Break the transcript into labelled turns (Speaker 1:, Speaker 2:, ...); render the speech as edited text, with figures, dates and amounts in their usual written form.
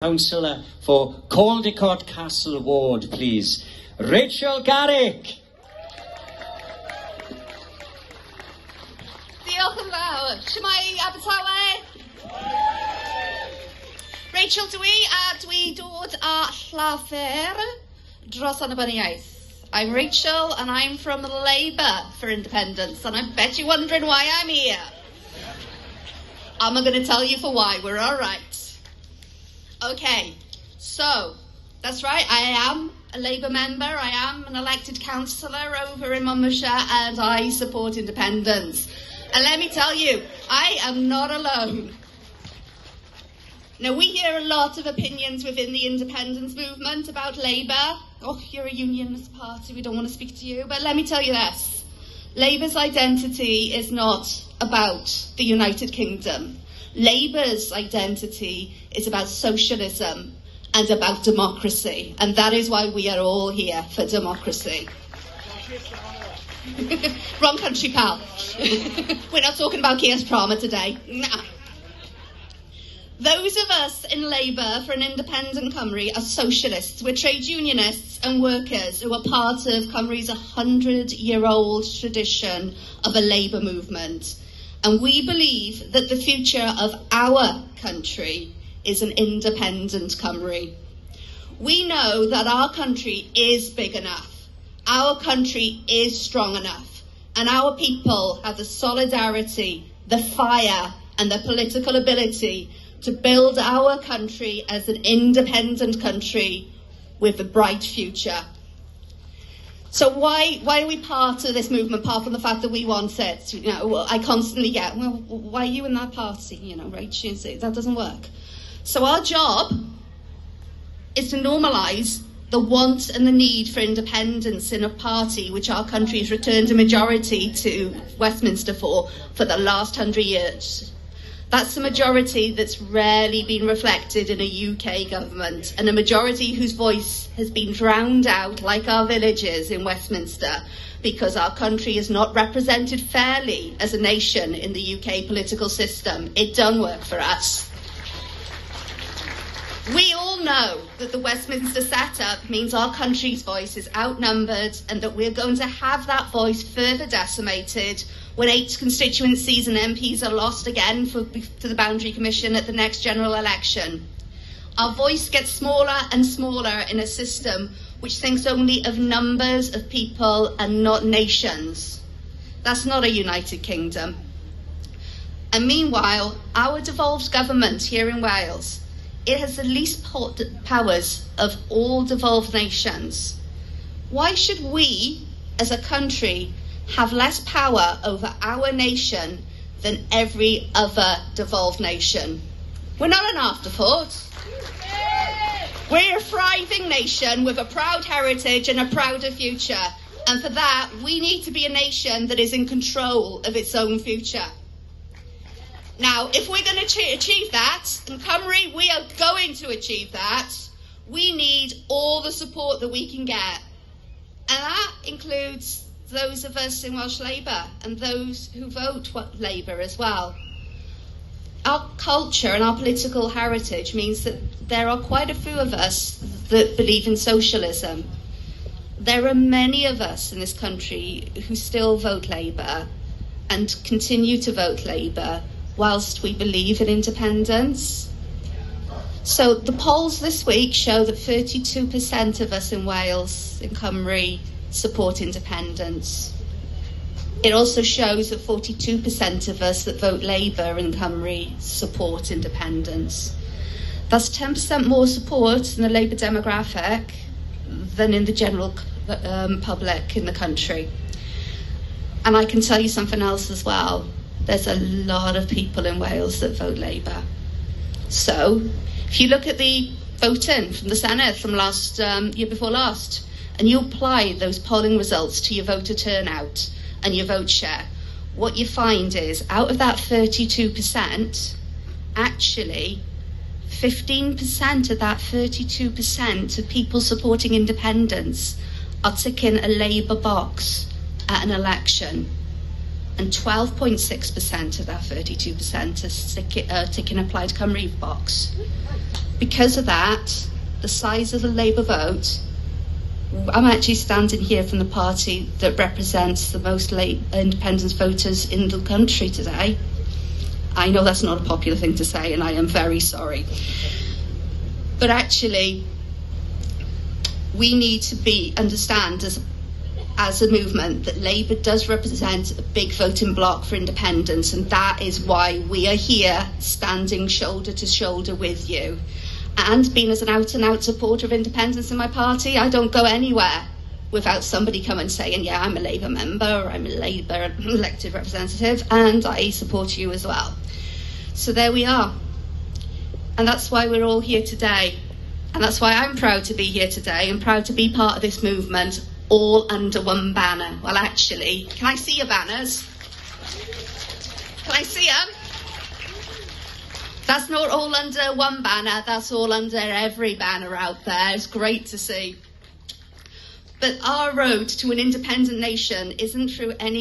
Speaker 1: Councillor for Caldecott Castle Ward, please. Rachel Garrick.
Speaker 2: Diolch yn fawr. Shwmai Abertawe? Rachel dwi dod a llafer dros annibyniaeth. I'm Rachel and I'm from Labour for Independence, and I bet you're wondering why I'm here. I'm not going to tell you for why, we're all right. Okay, so that's right, I am a Labour member, I am an elected councillor over in Monmouthshire, and I support independence. And let me tell you, I am not alone. Now, we hear a lot of opinions within the independence movement about Labour. Oh, you're a unionist party, we don't want to speak to you. But let me tell you this, Labour's identity is not about the United Kingdom. Labour's identity is about socialism and about democracy, and that is why we are all here, for democracy. Wrong country, pal. We're not talking about Keir Starmer today. Nah. Those of us in Labour for an independent Cymru are socialists. We're trade unionists and workers who are part of Cymru's 100-year-old tradition of a labour movement. And we believe that the future of our country is an independent Cymru. We know that our country is big enough, our country is strong enough, and our people have the solidarity, the fire, and the political ability to build our country as an independent country with a bright future. So why are we part of this movement, apart from the fact that we want it? You know, I constantly get, well, why are you in that party? You know, right? That doesn't work. So our job is to normalise the want and the need for independence in a party which our country has returned a majority to Westminster for the last 100 years. That's a majority that's rarely been reflected in a UK government, and a majority whose voice has been drowned out, like our villages in Westminster, because our country is not represented fairly as a nation in the UK political system. It don't work for us. We all know that the Westminster setup means our country's voice is outnumbered, and that we're going to have that voice further decimated when 8 constituencies and MPs are lost again to the Boundary Commission at the next general election. Our voice gets smaller and smaller in a system which thinks only of numbers of people and not nations. That's not a United Kingdom. And meanwhile, our devolved government here in Wales, it has the least powers of all devolved nations. Why should we, as a country, have less power over our nation than every other devolved nation? We're not an afterthought. We're a thriving nation with a proud heritage and a prouder future. And for that, we need to be a nation that is in control of its own future. Now, if we're going to achieve that, in Cymru, we are going to achieve that, we need all the support that we can get. And that includes those of us in Welsh Labour and those who vote Labour as well. Our culture and our political heritage means that there are quite a few of us that believe in socialism. There are many of us in this country who still vote Labour and continue to vote Labour whilst we believe in independence. So the polls this week show that 32% of us in Wales, in Cymru, support independence. It also shows that 42% of us that vote Labour in Cymru support independence. That's 10% more support in the Labour demographic than in the general public in the country. And I can tell you something else as well. There's a lot of people in Wales that vote Labour. So if you look at the voting from the Senedd from year before last, and you apply those polling results to your voter turnout and your vote share, what you find is, out of that 32%, actually 15% of that 32% of people supporting independence are ticking a Labour box at an election. and 12.6% of that 32% are ticking a Plaid Cymru box. Because of that, the size of the Labour vote, I'm actually standing here from the party that represents the most independence voters in the country today. I know that's not a popular thing to say, and I am very sorry. But actually, we need to understand as a movement that Labour does represent a big voting bloc for independence, and that is why we are here standing shoulder to shoulder with you. And being as an out-and-out supporter of independence in my party, I don't go anywhere without somebody coming saying, yeah, I'm a Labour member, or I'm a Labour elected representative, and I support you as well. So there we are. And that's why we're all here today. And that's why I'm proud to be here today and proud to be part of this movement, all under one banner. Well, actually, can I see your banners? Can I see them? That's not all under one banner, that's all under every banner out there. It's great to see. But our road to an independent nation isn't through any